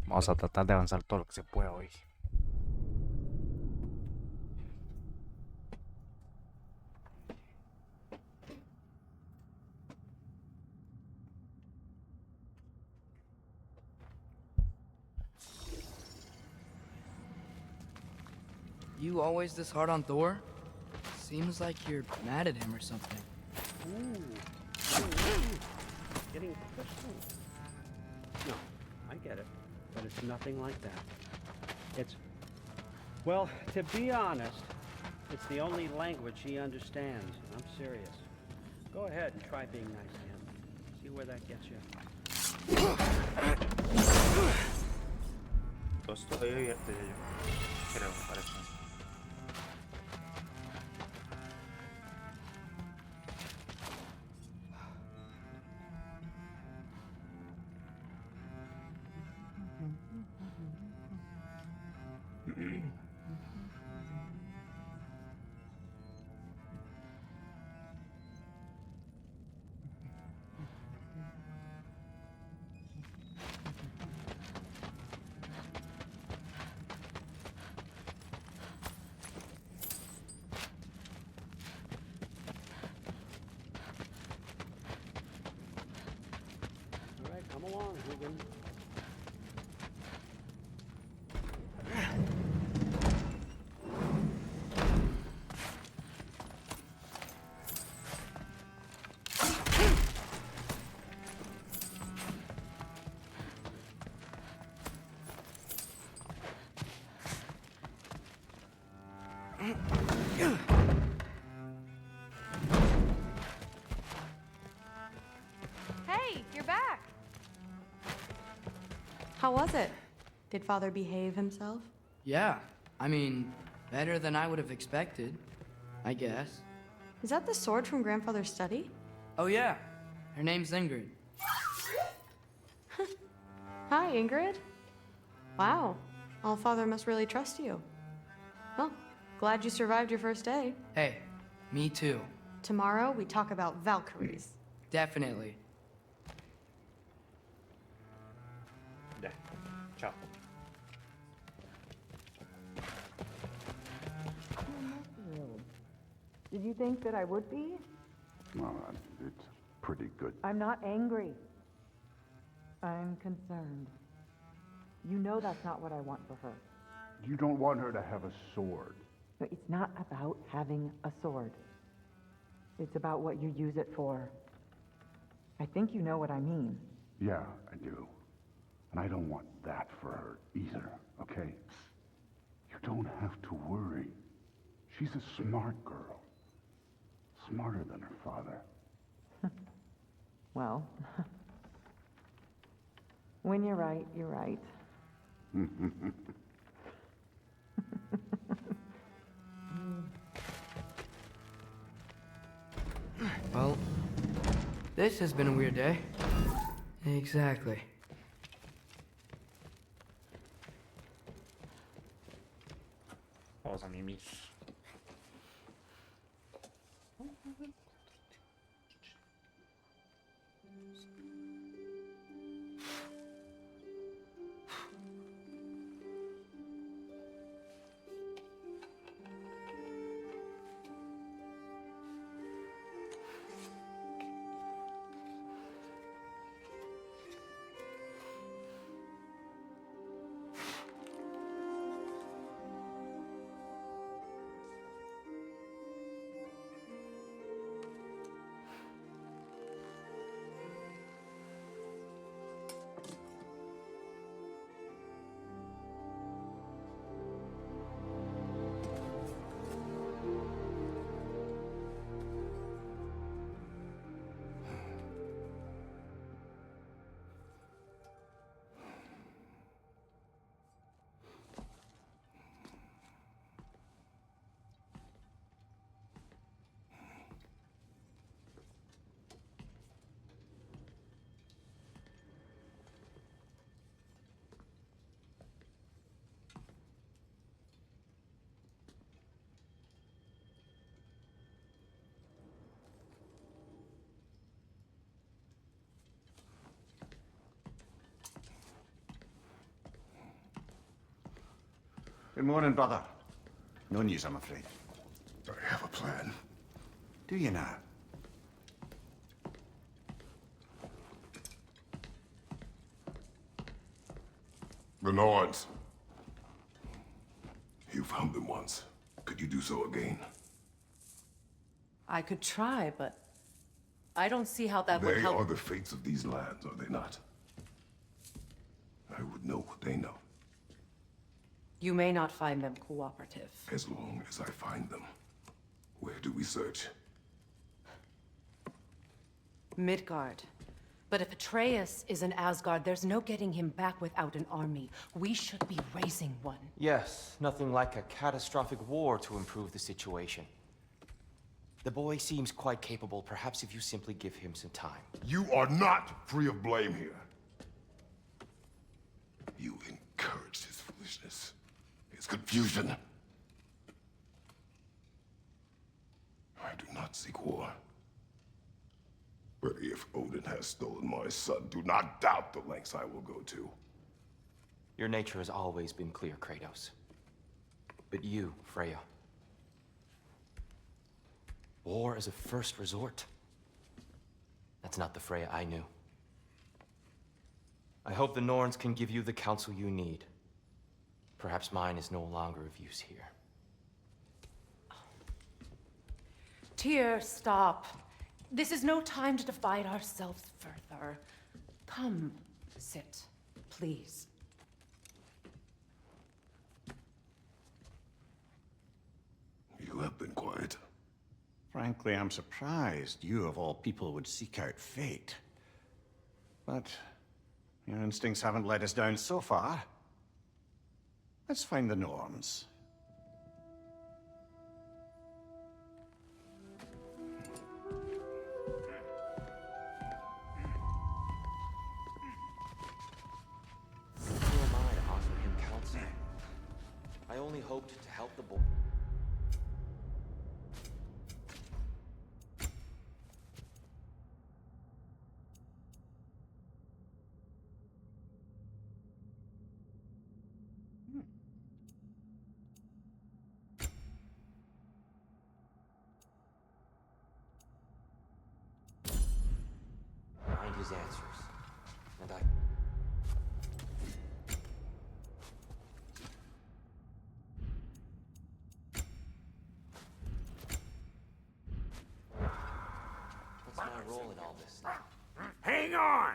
Vamos a tratar de avanzar todo lo que se pueda hoy. You always this hard on Thor? Seems like you're mad at him or something. Getting personal. No, I get it, but it's nothing like that. It's, well, to be honest, it's the only language he understands. I'm serious. Go ahead and try being nice to him. See where that gets you. Todo estoy abierto ya yo. Creo, me parece. All right, come along, Hogan. Hey, you're back! How was it? Did Father behave himself? Yeah, I mean, better than I would have expected, I guess. Is that the sword from Grandfather's study? Oh yeah, her name's Ingrid. Hi, Ingrid. Wow, Allfather must really trust you. Well, glad you survived your first day. Hey, me too. Tomorrow, we talk about Valkyries. Definitely. Ya. Chao. Did you think that I would be? It's pretty good. I'm not angry. I'm concerned. You know that's not what I want for her. You don't want her to have a sword. No, it's not about having a sword. It's about what you use it for. I think you know what I mean. Yeah, I do. And I don't want that for her either, okay? You don't have to worry. She's a smart girl. Smarter than her father. Well, when you're right, you're right. Well, this has been a weird day. Exactly. Vamos a mimir. Good morning, brother. No news, I'm afraid. I have a plan. Do you now? The Norns. You found them once. Could you do so again? I could try, but I don't see how that would They help. are the fates of these lands, are they not? I would know what they know, You may not find them cooperative. as long as I find them. Where do we search? Midgard. But if Atreus is in Asgard, there's no getting him back without an army. We should be raising one. Yes, nothing like a catastrophic war to improve the situation. The boy seems quite capable. Perhaps if you simply give him some time. You are not free of blame here. You encouraged his foolishness, his confusion. I do not seek war. But if Odin has stolen my son, do not doubt the lengths I will go to. Your nature has always been clear, Kratos. But you, Freya. War is a first resort. That's not the Freya I knew. I hope the Norns can give you the counsel you need. Perhaps mine is no longer of use here. Tyr, stop. This is no time to divide ourselves further. Come, sit, please. You have been quiet. Frankly, I'm surprised you, of all people, would seek out fate. But your instincts haven't let us down so far. Let's find the Norns. Who am I to offer him counsel? I only hoped to help the boy. Find his answers, and I... What's my role in all this now? Hang on!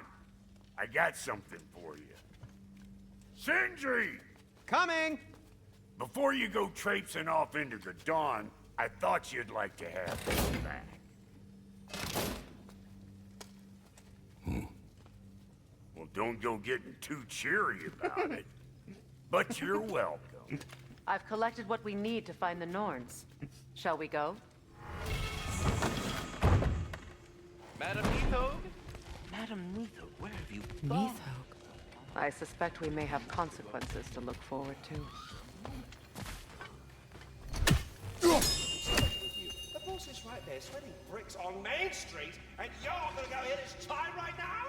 I got something for you. Sindri! Coming! Before you go traipsing off into the dawn, I thought you'd like to have this back. Well, don't go getting too cheery about it. But you're welcome. I've collected what we need to find the Norns. Shall we go? Madam Neathog? Madam Neathog, where have you gone? Neathog. I suspect we may have consequences to look forward to. The boss is right there, sweating bricks on Main Street, and you're gonna go hit his time right now?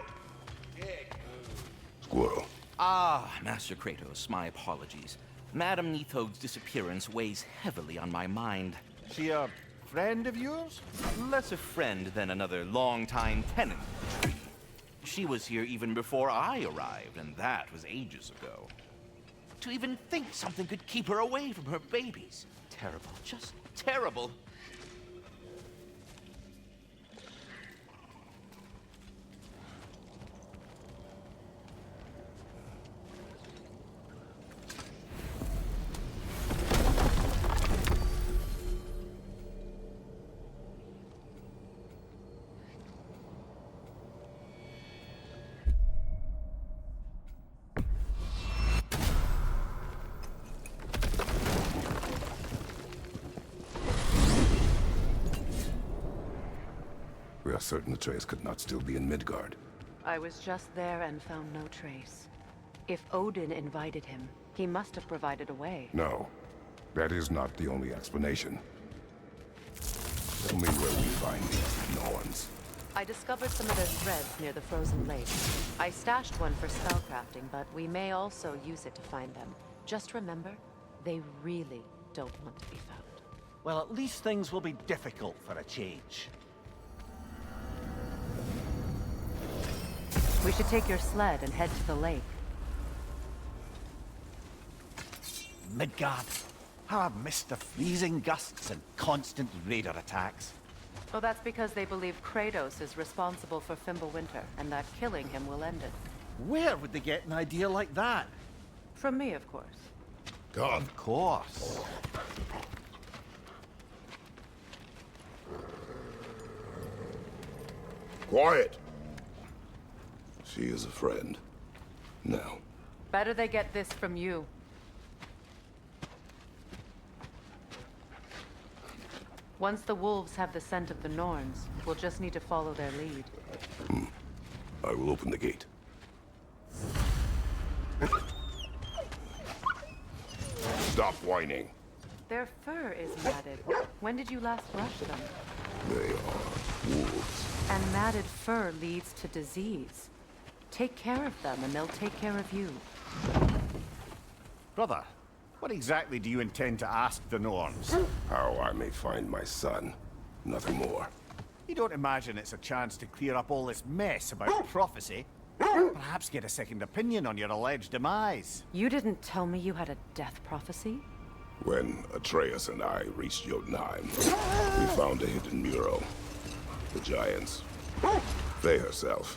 Dick. Squirrel. Ah, Master Kratos, my apologies. Madam Neathog's disappearance weighs heavily on my mind. She a friend of yours? Less a friend than another longtime tenant of the tree. She was here even before I arrived, and that was ages ago. To even think something could keep her away from her babies. Terrible, just terrible. We are certain Atreus could not still be in Midgard. I was just there and found no trace. If Odin invited him, he must have provided a way. No, that is not the only explanation. Tell me where we find these Norns. I discovered some of their threads near the frozen lake. I stashed one for spellcrafting, but we may also use it to find them. Just remember, They really don't want to be found. Well, at least things will be difficult for a change. We should take your sled and head to the lake. Midgard. How I've missed the freezing gusts and constant raider attacks. Well, that's because they believe Kratos is responsible for Fimbulwinter, and that killing him will end it. Where would they get an idea like that? From me, of course. Of course. Quiet. She is a friend. Now. Better they get this from you. Once the wolves have the scent of the Norns, we'll just need to follow their lead. I will open the gate. Stop whining. Their fur is matted. When did you last brush them? They are wolves. And matted fur leads to disease. Take care of them, and they'll take care of you. Brother, what exactly do you intend to ask the Norns? How I may find my son. Nothing more. You don't imagine it's a chance to clear up all this mess about prophecy? Perhaps get a second opinion on your alleged demise. You didn't tell me you had a death prophecy? When Atreus and I reached Jotunheim, we found a hidden mural. The giants, they herself,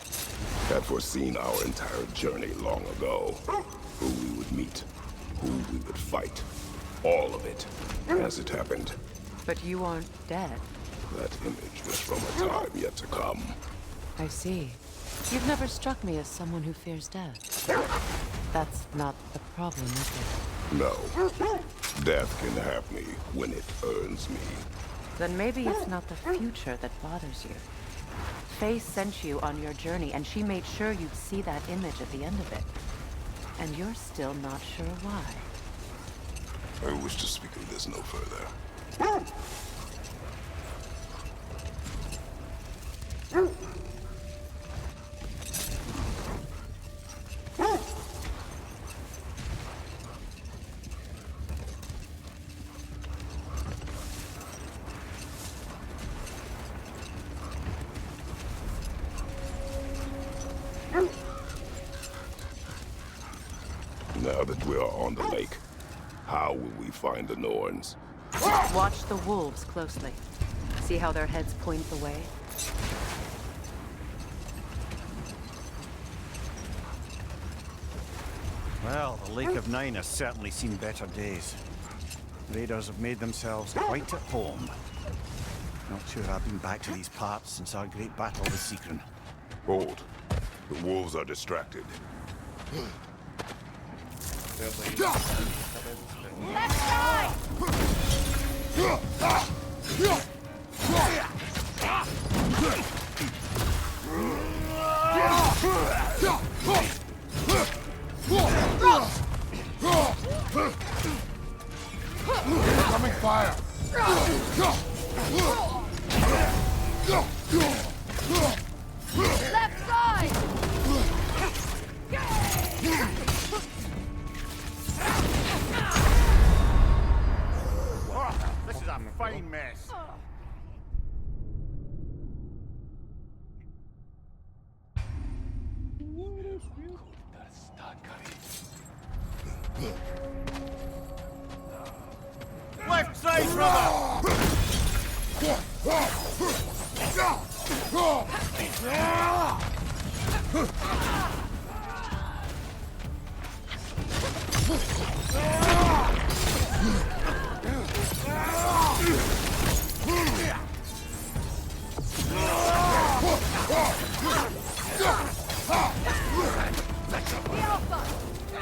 had foreseen our entire journey long ago. Who we would meet, who we would fight. All of it, as it happened. But you aren't dead. That image was from a time yet to come. I see. You've never struck me as someone who fears death. That's not the problem, is it? No. Death can have me when it earns me. Then maybe it's not the future that bothers you. Faye sent you on your journey, and she made sure you'd see that image at the end of it. And you're still not sure why. I wish to speak of this no further. Now that we are on the lake, how will we find the Norns? Watch the wolves closely. See how their heads point the way? Well, the Lake of Nine has certainly seen better days. Raiders have made themselves quite at home. Not sure I've been back to these parts since our great battle with Seekron. Hold. The wolves are distracted. Left side! Incoming fire! Left side! This is a fine mess. Left side, brother!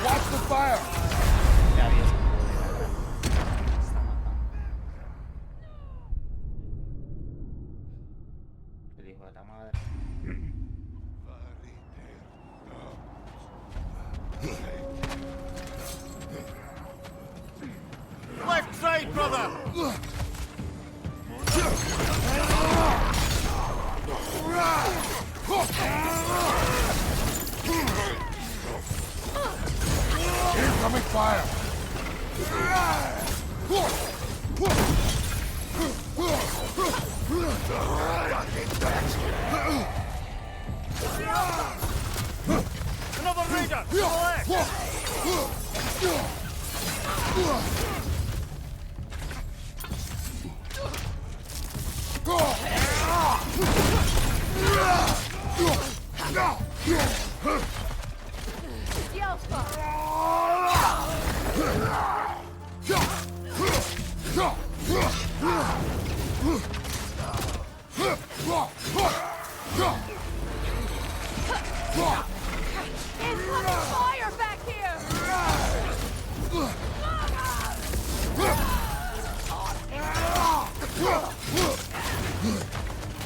Watch the fire! Left side, brother! Incoming fire! Another raider! To the left! Fire back here!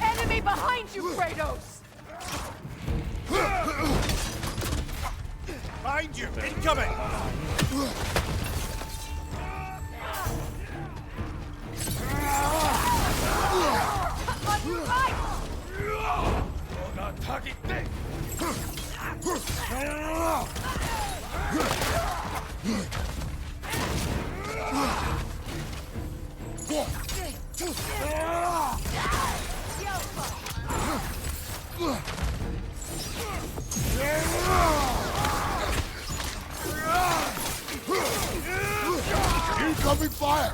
Enemy behind you, Kratos! Behind you! Incoming! On your right! Incoming fire!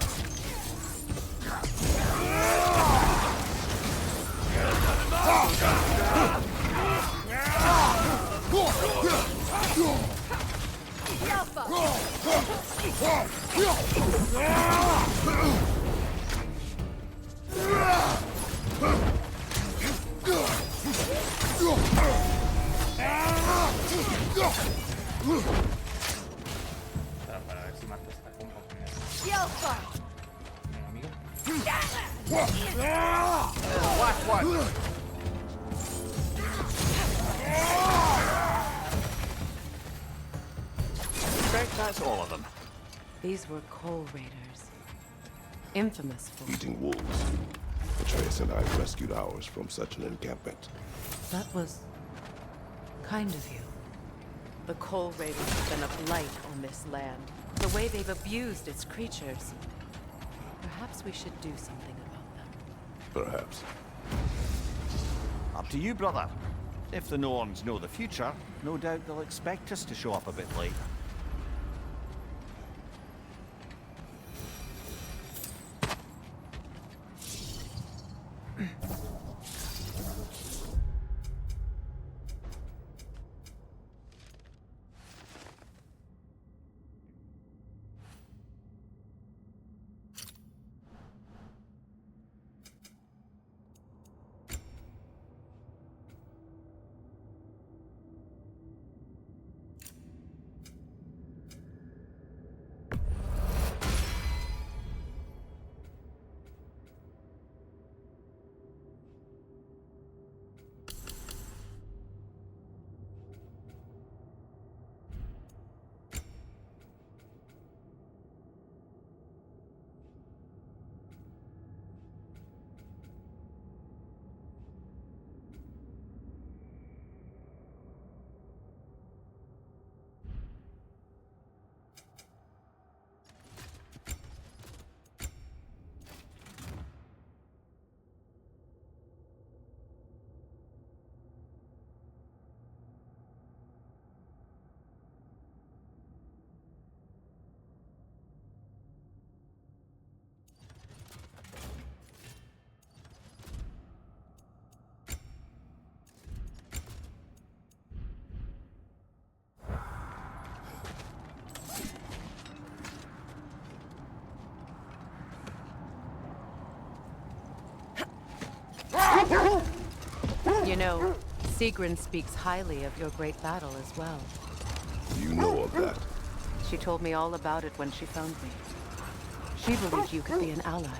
Para ver si mato esta compa primero. Amigo. Last one! Expect that's all of them. These were coal raiders. Infamous for... Eating wolves. Atreus and I rescued ours from such an encampment. That was... kind of you. The coal raiders have been a blight on this land. The way they've abused its creatures. Perhaps we should do something about them. Perhaps. Up to you, brother. If the Norns know the future, no doubt they'll expect us to show up a bit late. You know, Sigrun speaks highly of your great battle as well. You know of that? She told me all about it when she found me. She believed you could be an ally.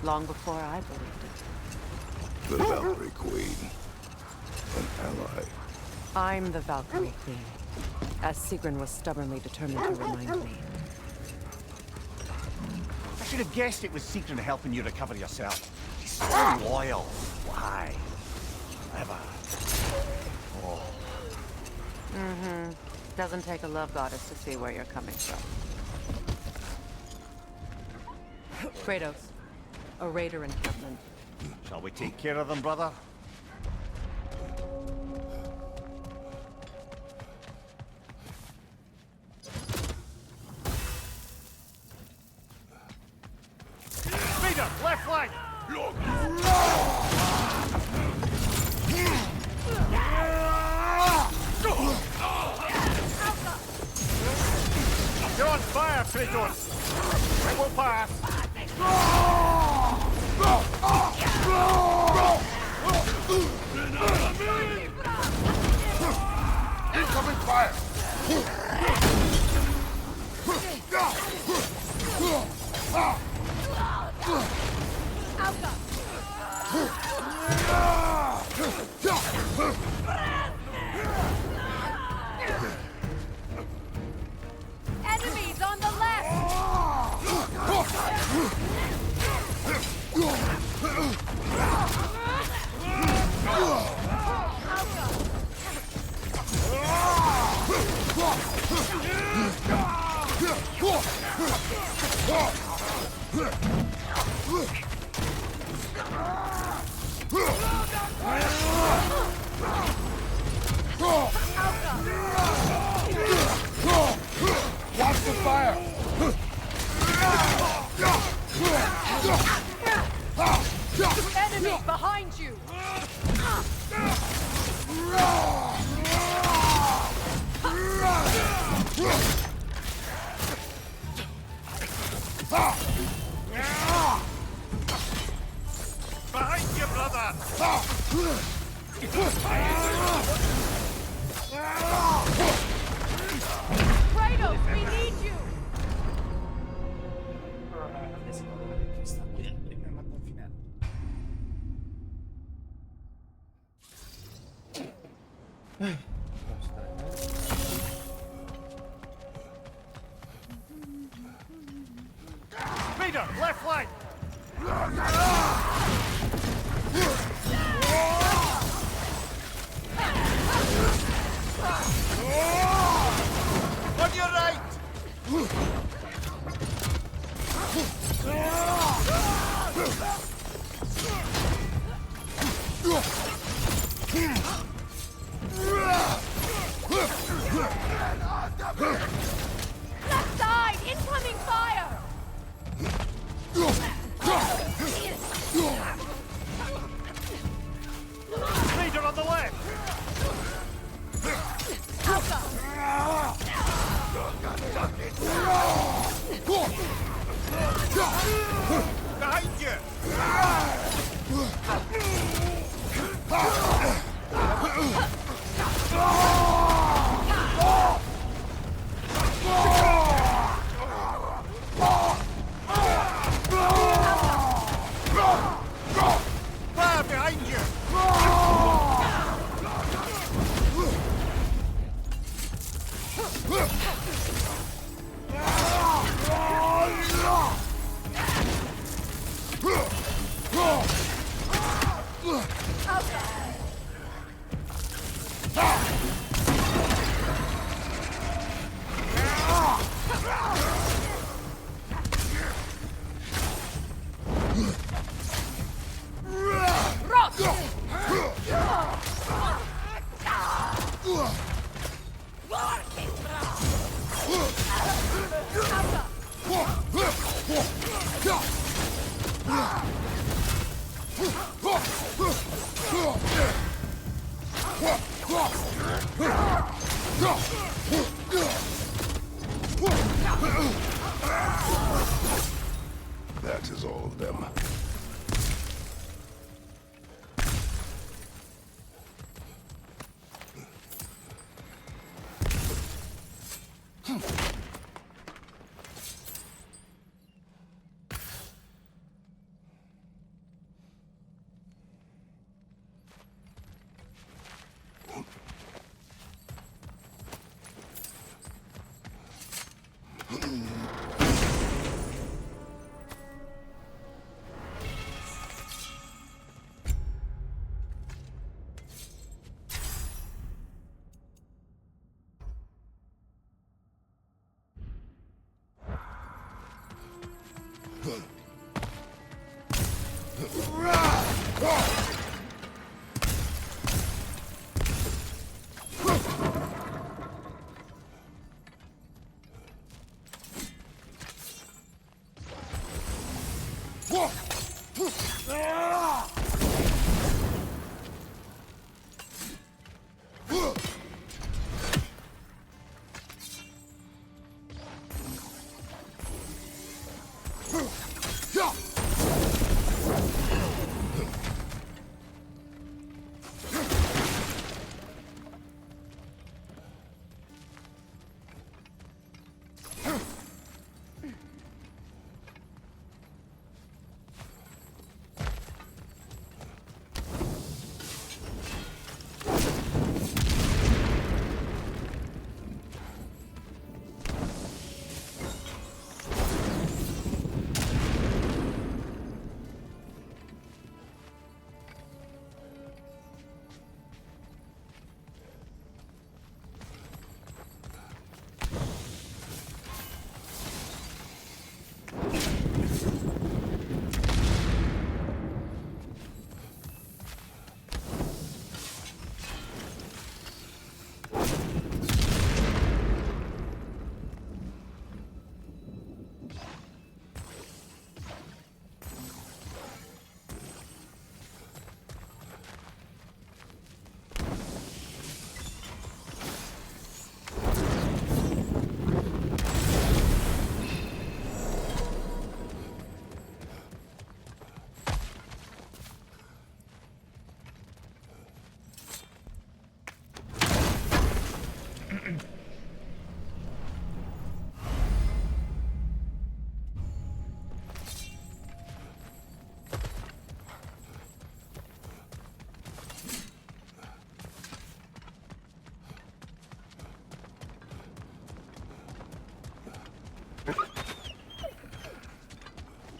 Long before I believed it. The Valkyrie Queen. An ally. I'm the Valkyrie Queen, as Sigrun was stubbornly determined to remind me. I should have guessed it was Sigrun helping you recover yourself. She's so loyal. Why? Clever. Oh. Mm-hmm. Doesn't take a love goddess to see where you're coming from. Kratos, a raider encampment. Shall we take care of them, brother? Vader, left flank! You're on fire, Kratos! It will pass! Incoming fire! Enemies on the left! Watch the fire! Enemy behind you! Behind you, brother! Kratos, we need you! Me mató al final. Vader, left flank! On your right! Left side! Incoming fire! Vader on the left! Behind you! Fire behind you! That is all of them.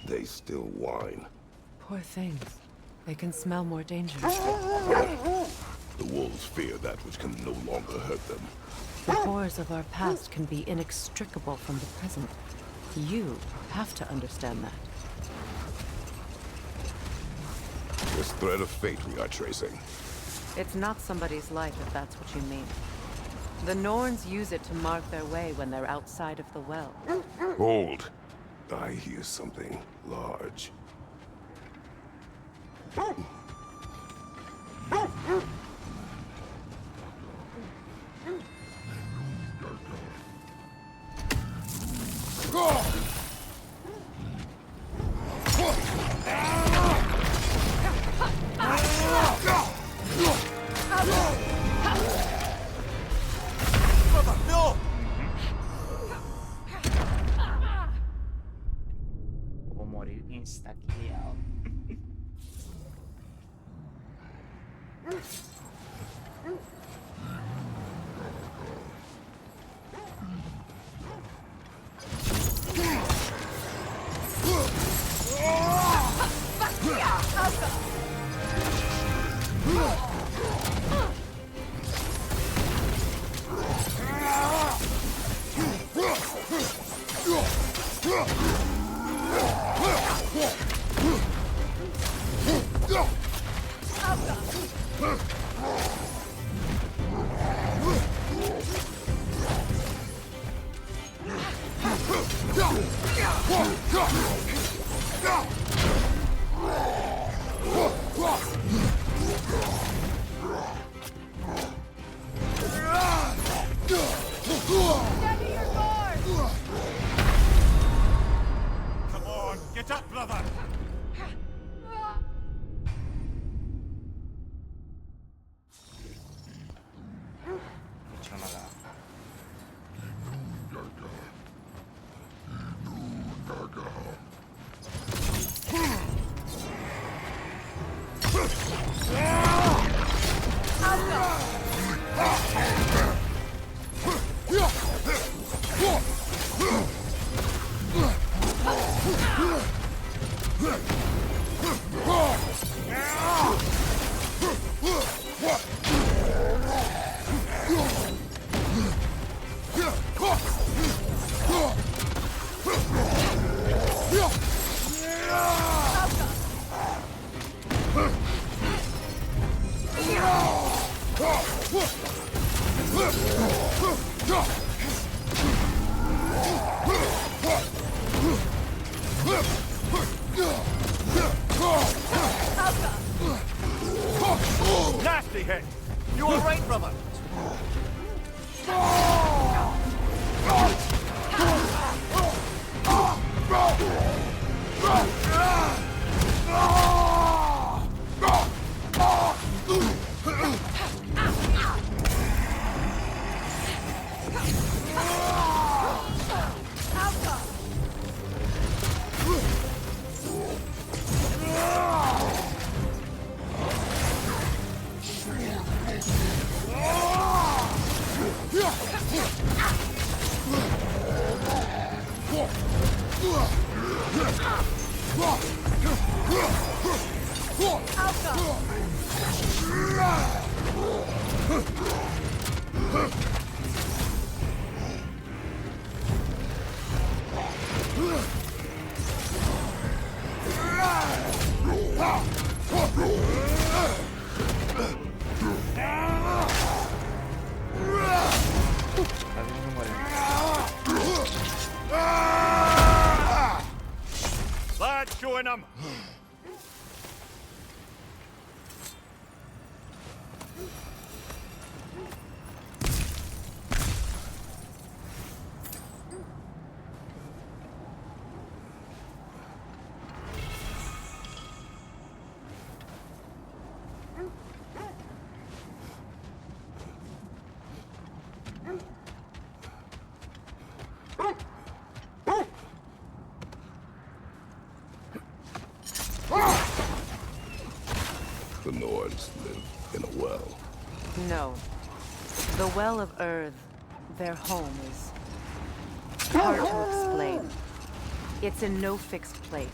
They still whine. Poor things. They can smell more danger. The wolves fear that which can no longer hurt them. The horrors of our past can be inextricable from the present. You have to understand that. This thread of fate we are tracing. It's not somebody's life, if that's what you mean. The Norns use it to mark their way when they're outside of the well. Hold. I hear something large. Puedo morir insta-killado. Come on, get up, brother! Mucho no da. Nasty hit! You all right, brother? Lad, showing him! elves live in a well. No. The Well of Earth, their home, is hard to explain. It's in no fixed place.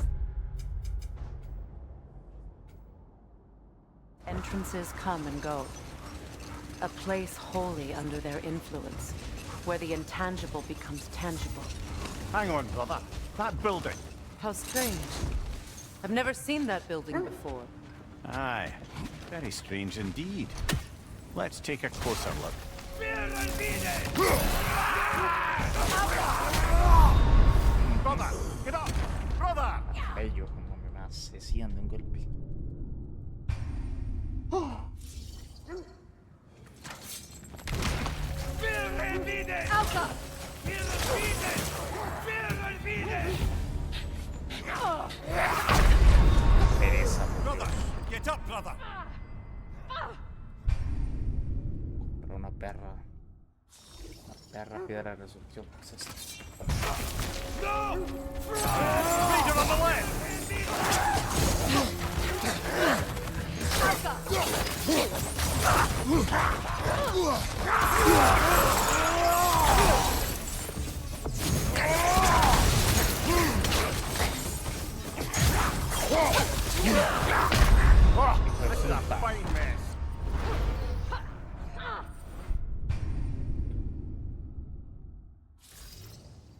Entrances come and go. A place wholly under their influence, where the intangible becomes tangible. Hang on, brother. That building. How strange. I've never seen that building before. Aye. Very strange indeed. Let's take a closer look. Brother! Get up! Brother! Bello como me va asesiando de un golpe. Alka! Pereza. Brother! Get up, brother! Pero una perra. Una perra piedra de resurrección. ¿Qué es esto? Raider on the left! Oh, this is a fine mess.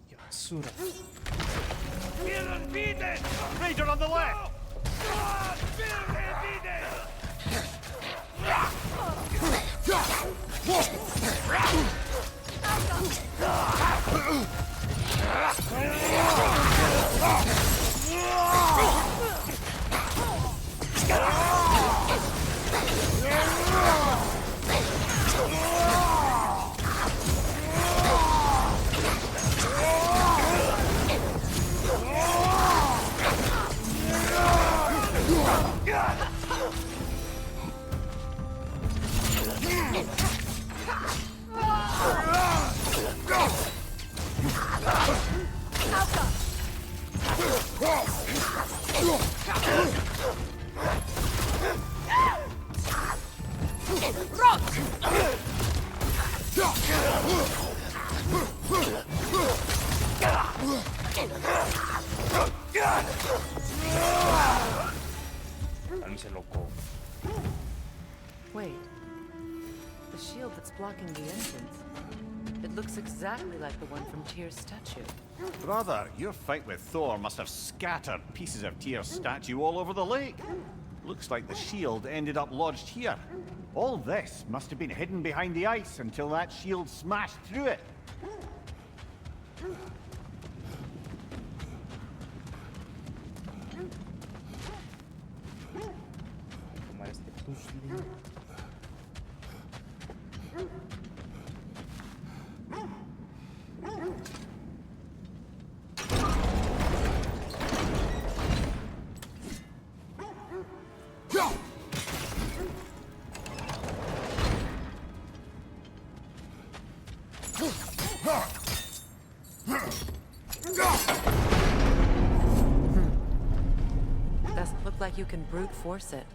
¡Qué basura! Raider on the left! Cálmese, loco. Wait. The shield that's blocking the entrance. It looks exactly like the one from Tyr's statue. Brother, your fight with Thor must have scattered pieces of Tyr's statue all over the lake. Looks like the shield ended up lodged here. All this must have been hidden behind the ice until that shield smashed through it. Tomar este puzzle. Doesn't look like you can brute force it.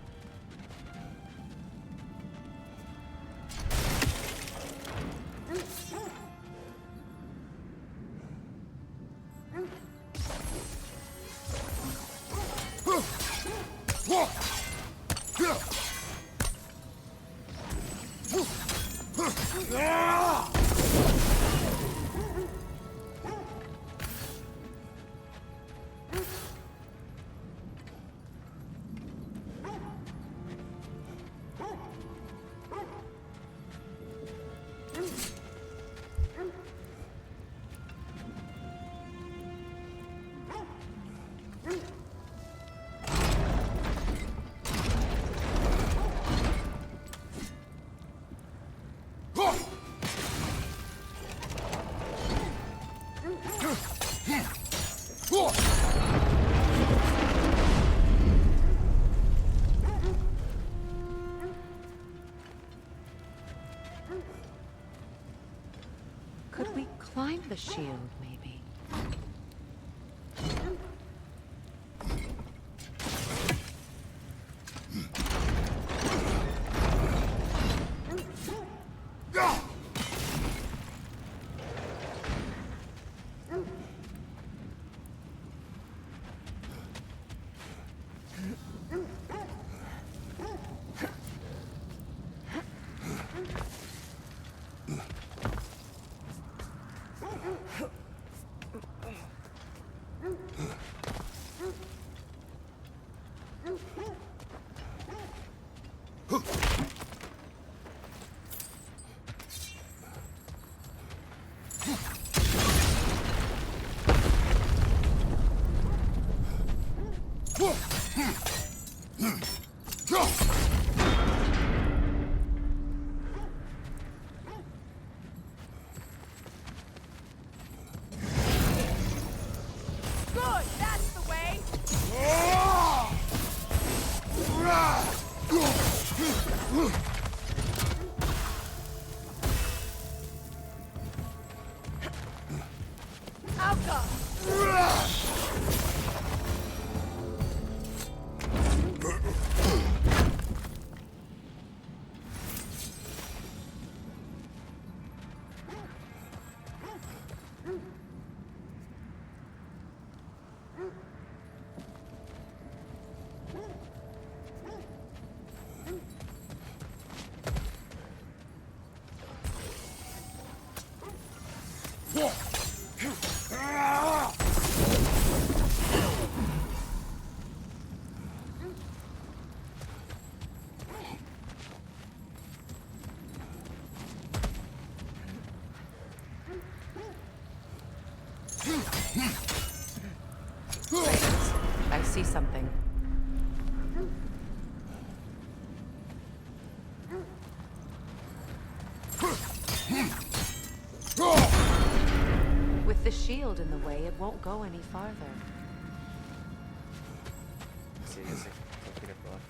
Could we climb the shield, maybe? Good, that's the way. Alka! I see something. With the shield in the way, it won't go any farther. Sí, yo sé. Lo quiere probar.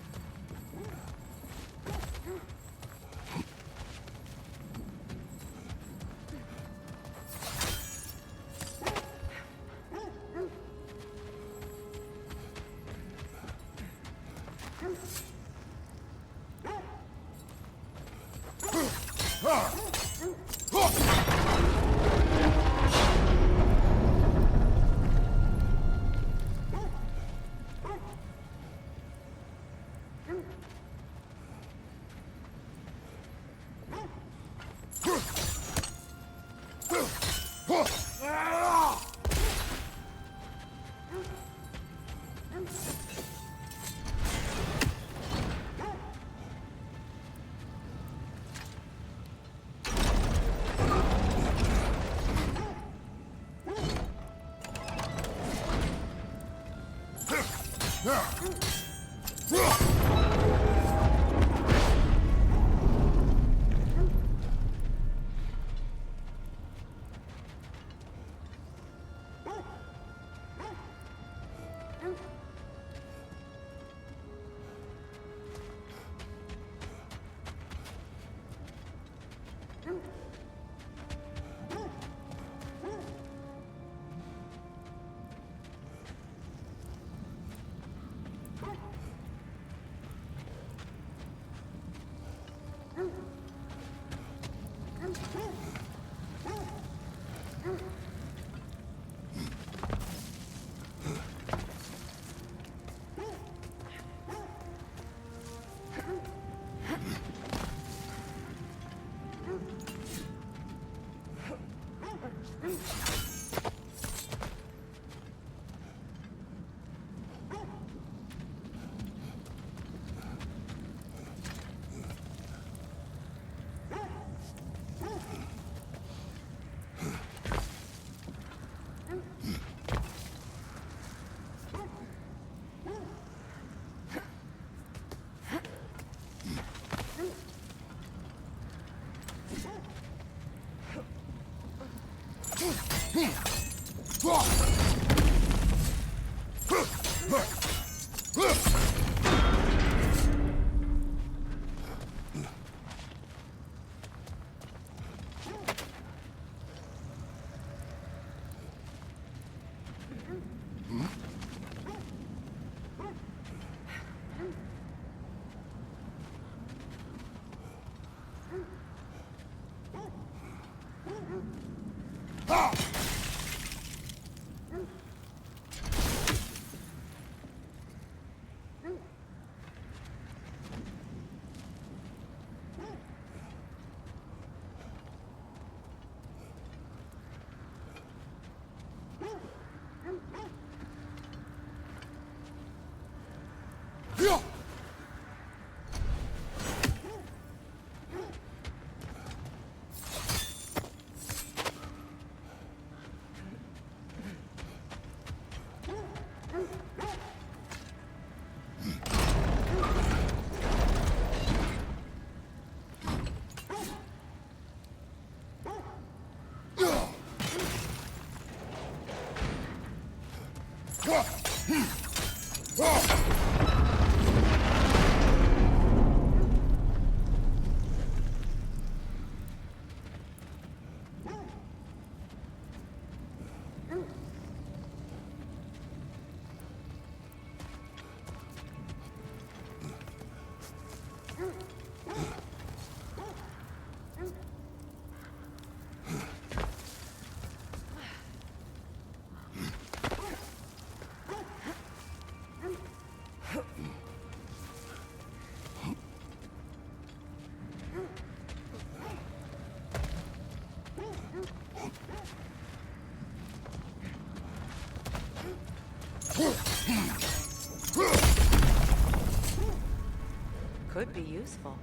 Could be useful.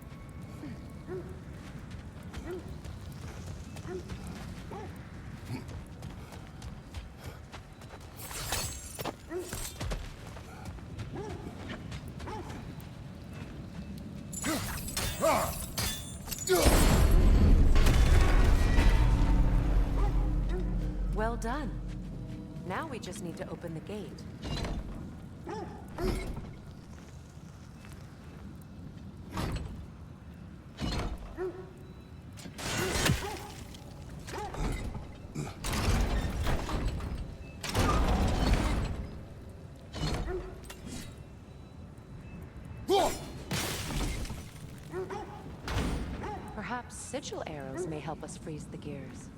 Well done. Now we just need to open the gate. Perhaps sigil arrows may help us freeze the gears.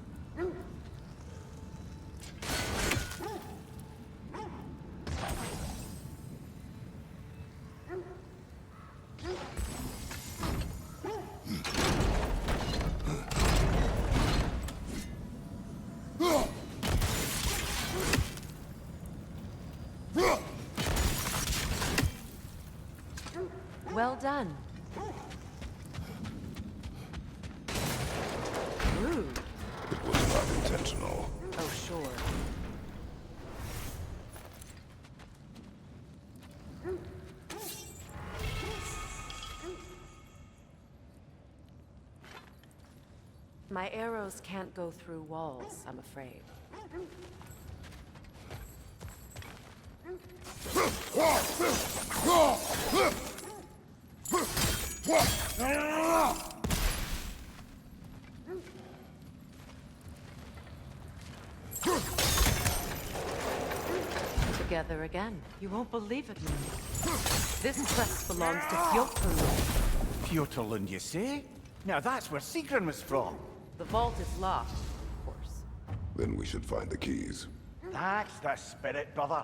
Well done. Rude. It was not intentional. Oh, sure. My arrows can't go through walls, I'm afraid. Together again. You won't believe it, Moon. This quest belongs to Fjotun. Fjortland, you say? Now that's where Sigrun was from. The vault is locked, of course. Then we should find the keys. That's the spirit, brother.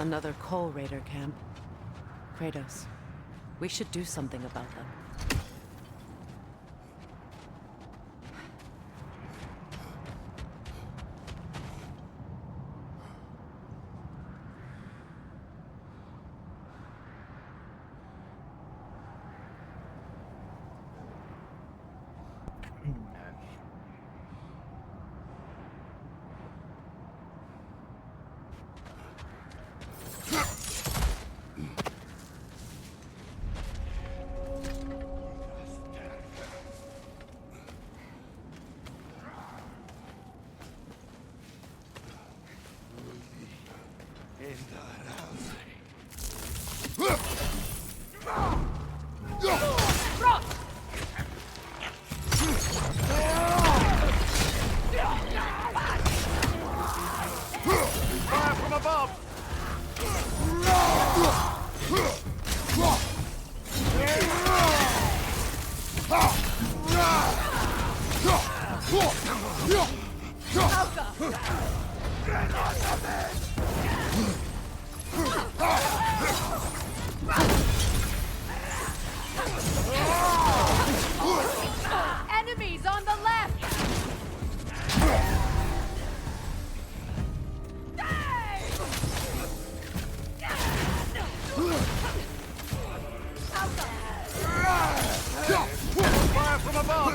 Another Coal Raider camp. Kratos, we should do something about them. Fire from above! Enemies on the left! Fire from above!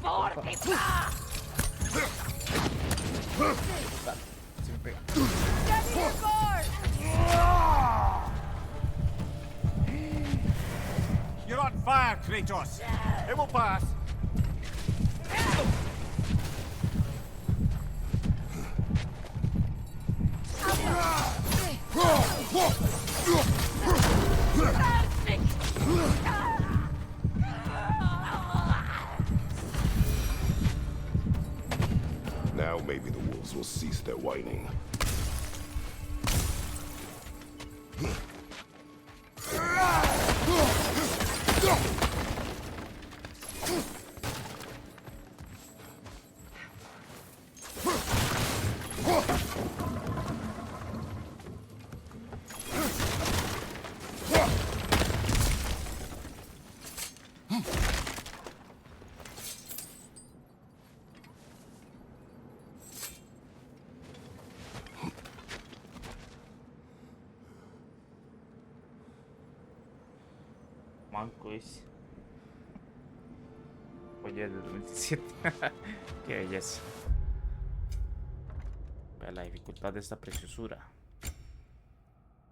Fire from above! You're on fire, Kratos! It will pass! Now maybe the wolves will cease their whining. Manco ese. Oye, del 27. Qué belleza. Vea la dificultad de esta preciosura.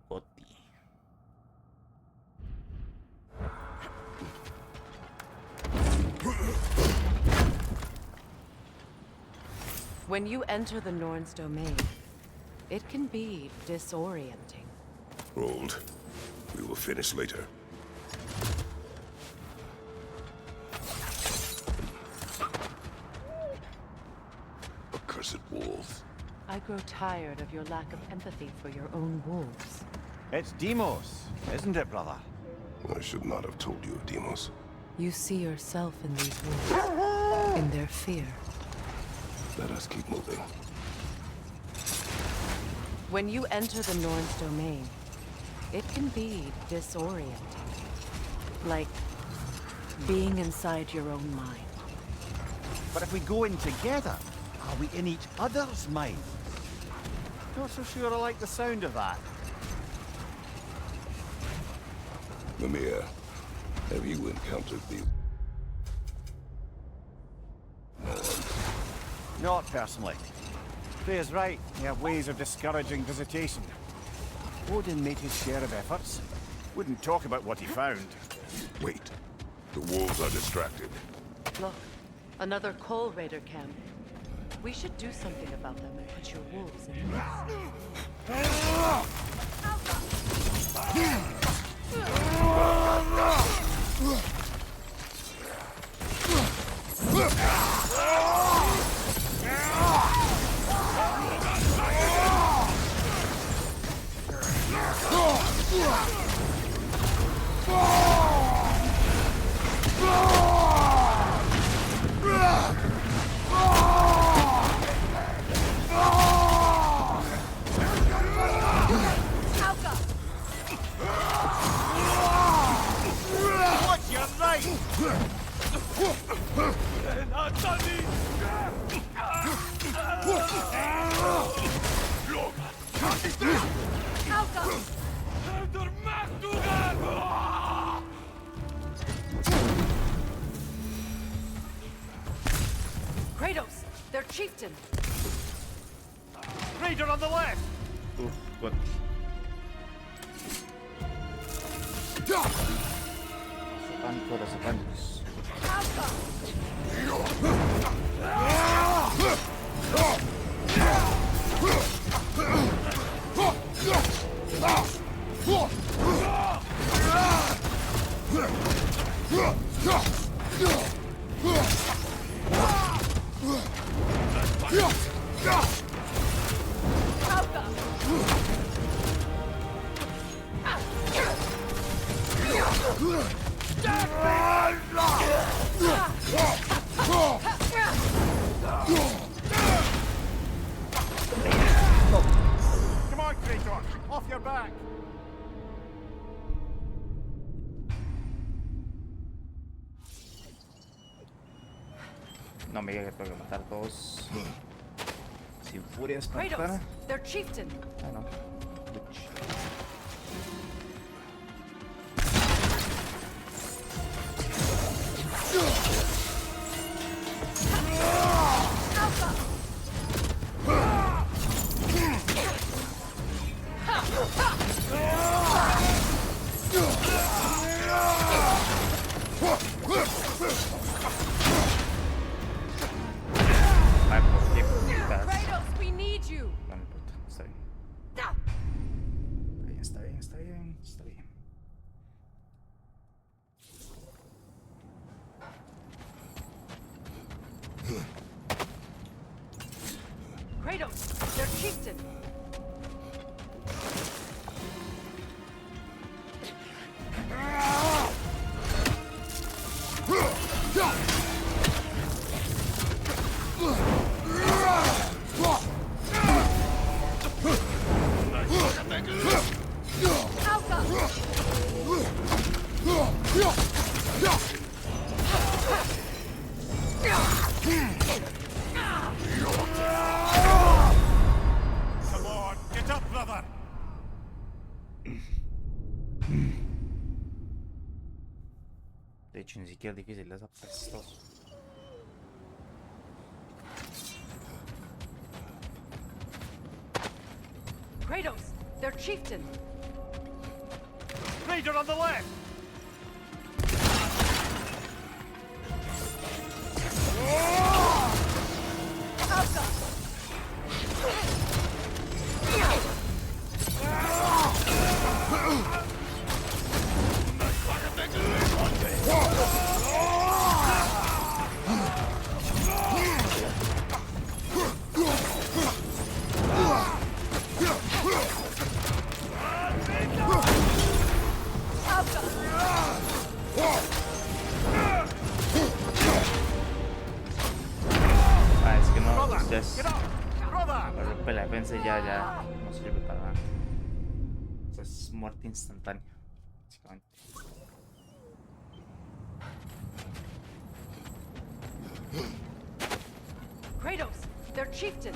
Goti. When you enter the Norn's domain, it can be disorienting. Hold. We will finish later. Accursed wolves. I grow tired of your lack of empathy for your own wolves. It's Deimos, isn't it, brother? I should not have told you of Deimos. You see yourself in these wolves, in their fear. Let us keep moving. When you enter the Norn's domain, it can be disorienting. Like being inside your own mind. But if we go in together, are we in each other's mind? Not so sure I like the sound of that. Mimir, have you encountered the... Not personally. Freya's right. They have ways of discouraging visitation. Odin made his share of efforts. Wouldn't talk about what he found. Wait. The wolves are distracted. Look, another Coal Raider camp. We should do something about them and put your wolves in What's your right? Kratos, their chieftain. Raider on the left! Uf, what? Satánicos. Come on, Kratos! Off your back! No me diga que tengo que matar a todos sin furia espontánea. Kratos, their chieftain. Ah, no. Butch. Ay, ¿por qué putas? Kratos, we need you. No me importa, está bien. Está bien, está bien, está bien. Kratos, their chieftain. Come on, get up, brother! De hecho, ni siquiera es difícil, es apestoso. Kratos, their chieftain. Raider on the left! Ah, es que no, pues ya es... Get up! Brother! Para romper la defensa ya no sirve para nada. O sea, es muerte instantánea, básicamente. Kratos, their chieftain.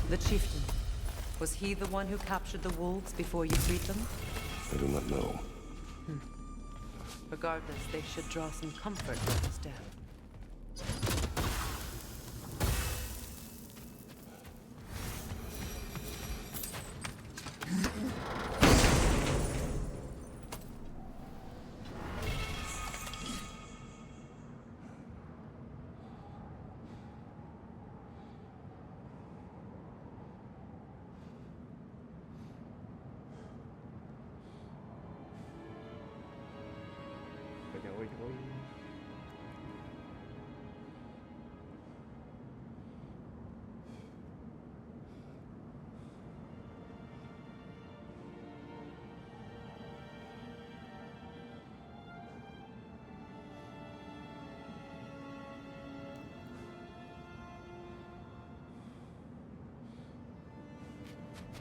The chieftain. Was he the one who captured the wolves before you freed them? I do not know. Regardless, they should draw some comfort from his death.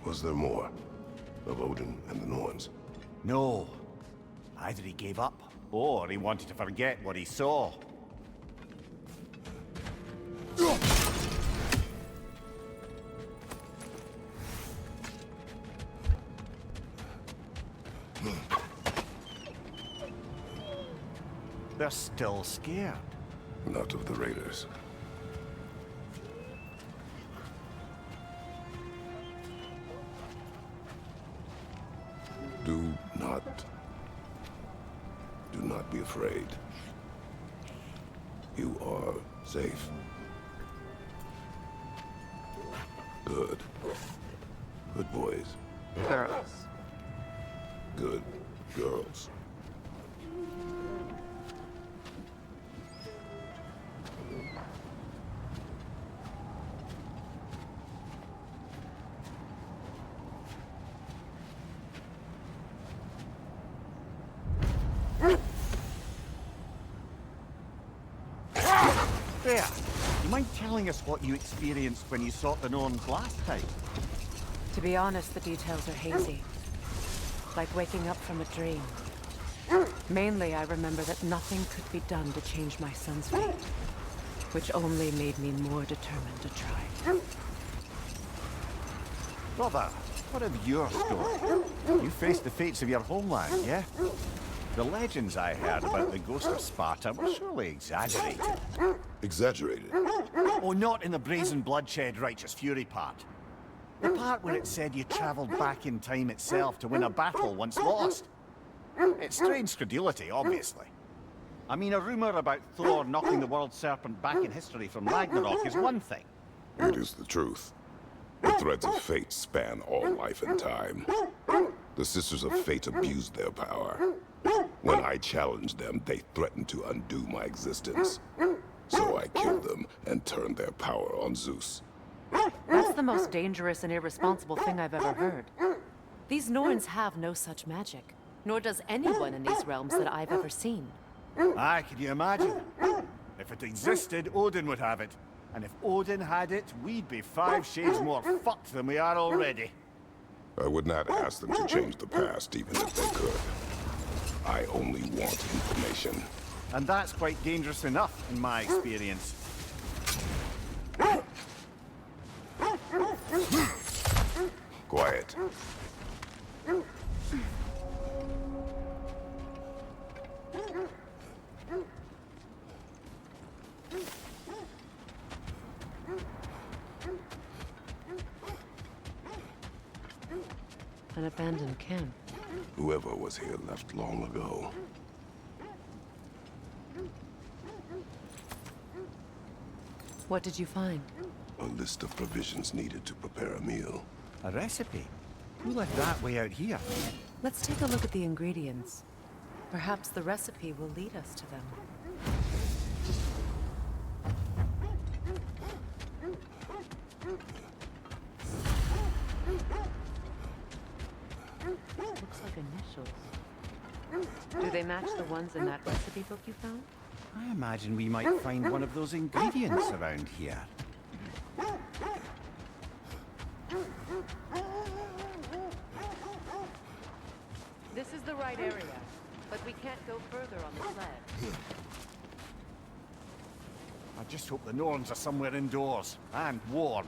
Was there more of Odin and the Norns? No. Either he gave up, or he wanted to forget what he saw. They're still scared. Not of the raiders. Do not be afraid. You are safe. Good. Good boys. Girls. Good girls. There! You mind telling us what you experienced when you sought the Norns last time? To be honest, the details are hazy. Like waking up from a dream. Mainly, I remember that nothing could be done to change my son's fate, which only made me more determined to try. Brother, what of your story? You faced the fates of your homeland, yeah? The legends I heard about the ghost of Sparta were surely exaggerated. Exaggerated? Oh, not in the brazen bloodshed righteous fury part. The part where it said you travelled back in time itself to win a battle once lost. It's strange credulity, obviously. I mean, a rumour about Thor knocking the world serpent back in history from Ragnarok is one thing. It is the truth. The threads of fate span all life and time. The Sisters of Fate abused their power. When I challenged them, they threatened to undo my existence. So I killed them and turned their power on Zeus. That's the most dangerous and irresponsible thing I've ever heard. These Norns have no such magic, nor does anyone in these realms that I've ever seen. Aye, can you imagine? If it existed, Odin would have it. And if Odin had it, we'd be 5 shades more fucked than we are already. I would not ask them to change the past, even if they could. I only want information. And that's quite dangerous enough, in my experience. Quiet. An abandoned camp. Whoever was here left long ago. What did you find? A list of provisions needed to prepare a meal. A recipe? Who left that way out here? Let's take a look at the ingredients. Perhaps the recipe will lead us to them. Looks like initials. Do they match the ones in that recipe book you found? I imagine we might find one of those ingredients around here. This is the right area, but we can't go further on the sled. I just hope the Norns are somewhere indoors, and warm.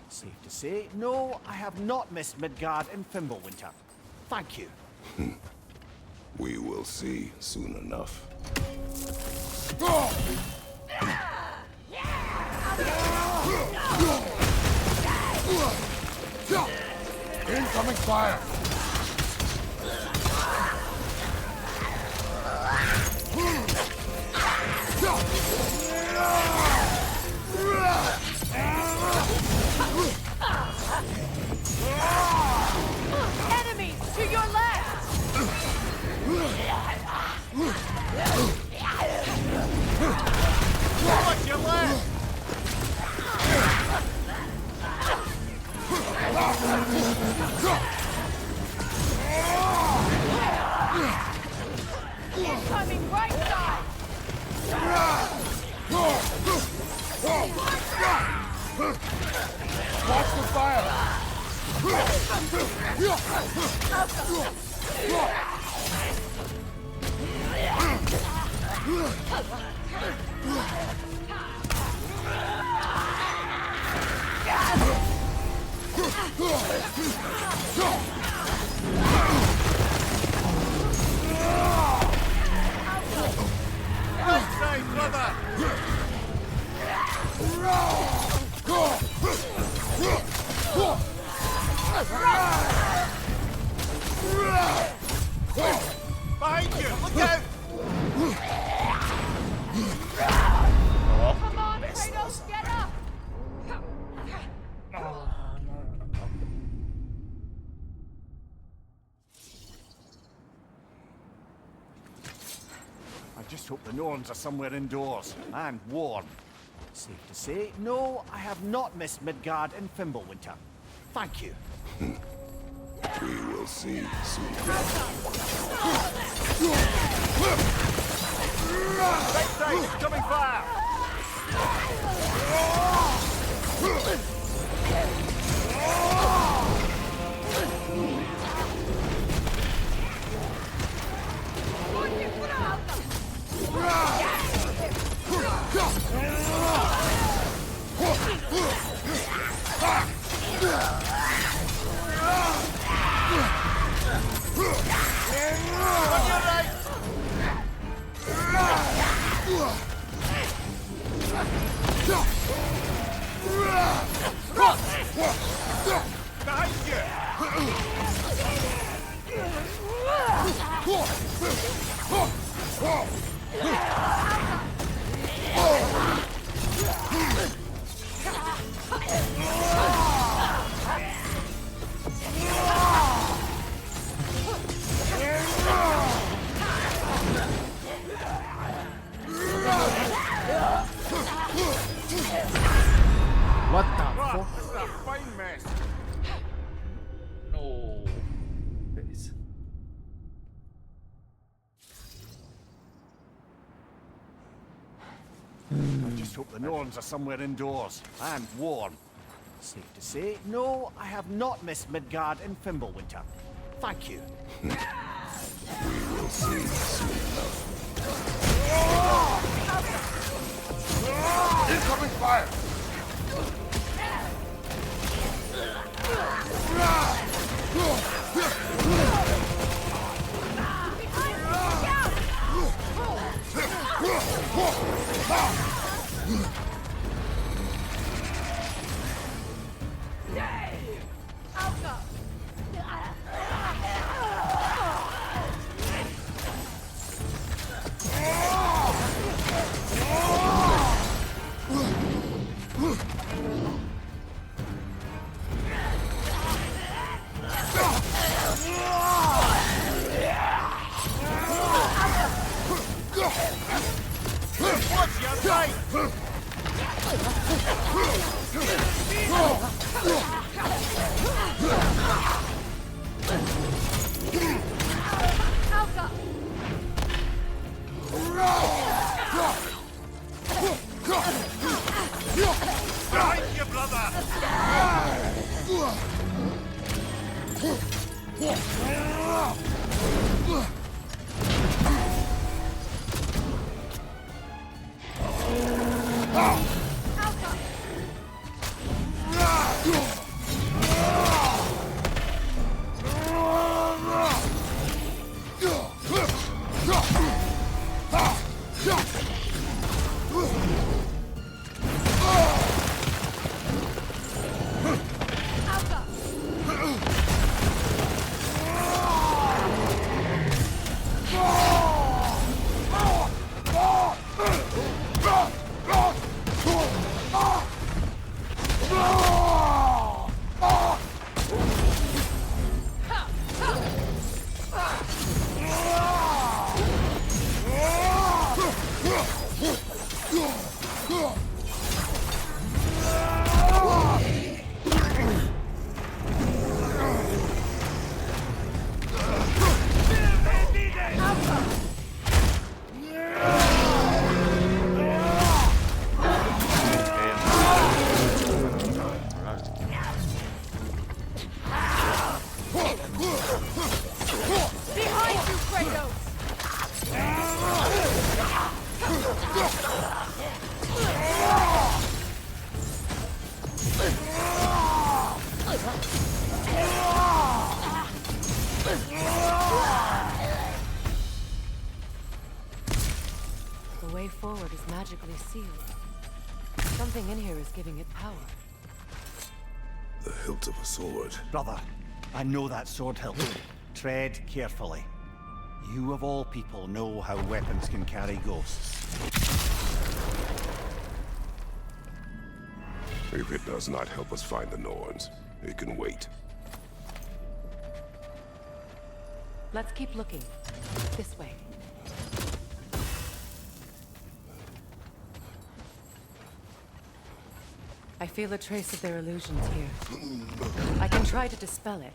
Safe to say, no, I have not missed Midgard in Fimbulwinter. Thank you. We will see soon enough. Incoming fire! Enemies to your left! Watch your left! Incoming right side! Watch the fire! Right side, brother! Behind you! Look out! Come on, Kratos, get up! I just hope the Norns are somewhere indoors, and warm. Safe to say, no, I have not missed Midgard in Fimbulwinter. Thank you. We will see soon. Right side, coming fire! Behind What the fuck? This is a fine mess. No. Base. I just hope the Norns are somewhere indoors, and warm. Safe to say, no, I have not missed Midgard and Fimbulwinter. Thank you. We will see soon enough. Incoming fire! Behind you, brother! The way forward is magically sealed. Something in here is giving it power. The hilt of a sword. Brother, I know that sword hilt. Tread carefully. You of all people know how weapons can carry ghosts. If it does not help us find the Norns, it can wait. Let's keep looking. This way. I feel a trace of their illusions here. I can try to dispel it.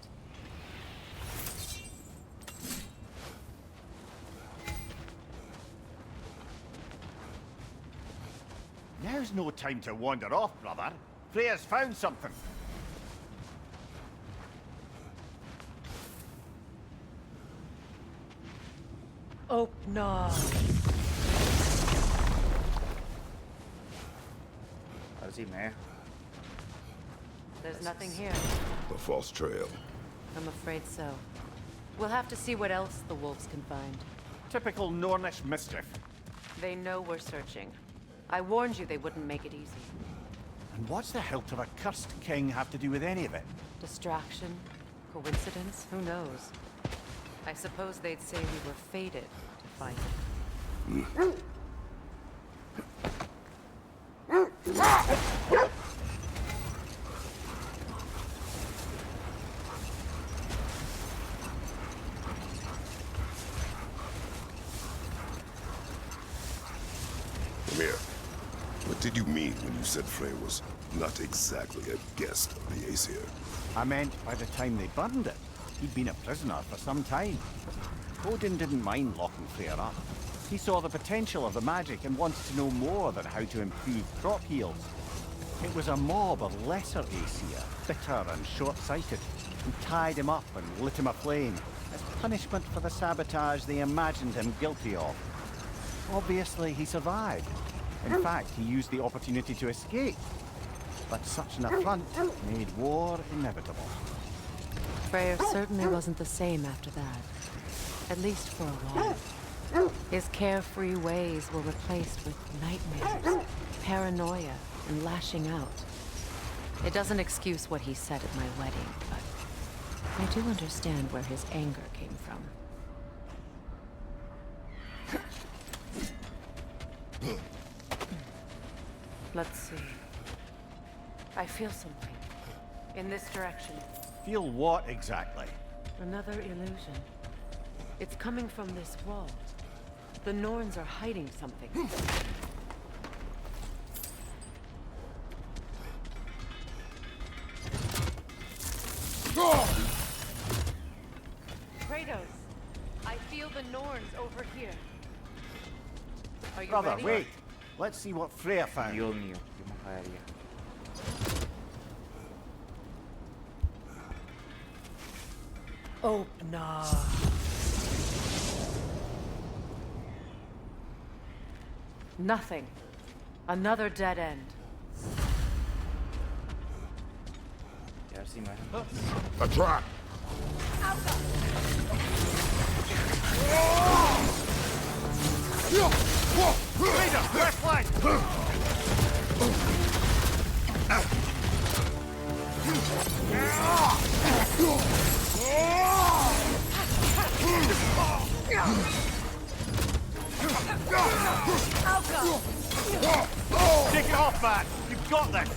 Now's no time to wander off, brother. Freya's found something. Oh, no. Así me. There's nothing here. A false trail. I'm afraid so. We'll have to see what else the wolves can find. Typical Nornish mischief. They know we're searching. I warned you they wouldn't make it easy. And what's the hilt of a cursed king have to do with any of it? Distraction? Coincidence? Who knows? I suppose they'd say we were fated to fight it. Come here. What did you mean when you said Frey was not exactly a guest of the Aesir? I meant by the time they burned it, he'd been a prisoner for some time. Odin didn't mind locking Freya up. He saw the potential of the magic and wanted to know more than how to improve crop yields. It was a mob of lesser Aesir, bitter and short-sighted, who tied him up and lit him aflame as punishment for the sabotage they imagined him guilty of. Obviously, he survived. In fact, he used the opportunity to escape. But such an affront made war inevitable. Freyr certainly wasn't the same after that. At least for a while. His carefree ways were replaced with nightmares, paranoia, and lashing out. It doesn't excuse what he said at my wedding, but I do understand where his anger came from. Let's see. I feel something. In this direction. Feel what exactly? Another illusion. It's coming from this wall. The Norns are hiding something. Kratos, I feel the Norns over here. Are you Brother, ready? wait. Let's see what Freya found. Dios mío, qué majadería. Oh, no. Nothing. Another dead end. Ya sí, man. A trap! Freya, left leg! Take it off, man! You've got this!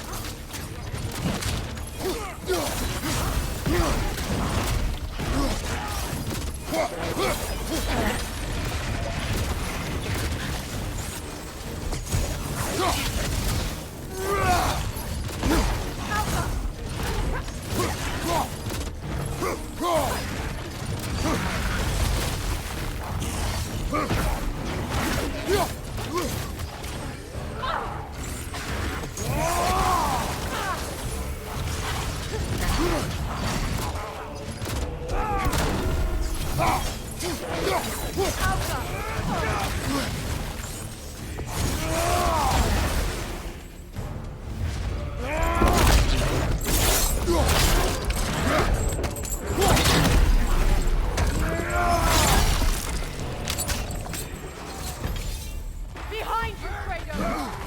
Behind you, Kratos!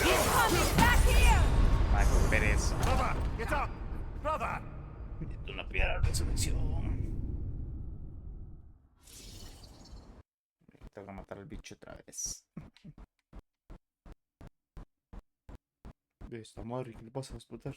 He's coming back here! Ay, qué pereza. Brother, get up! Brother! Necesito una piedra de resurrección. Tengo que matar al bicho otra vez. De esta madre, ¿qué le pasa a explotar?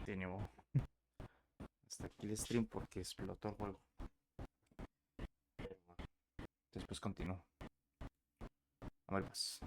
De nuevo. Hasta aquí el stream porque explotó el juego. Pero bueno, después continúo. A ver más.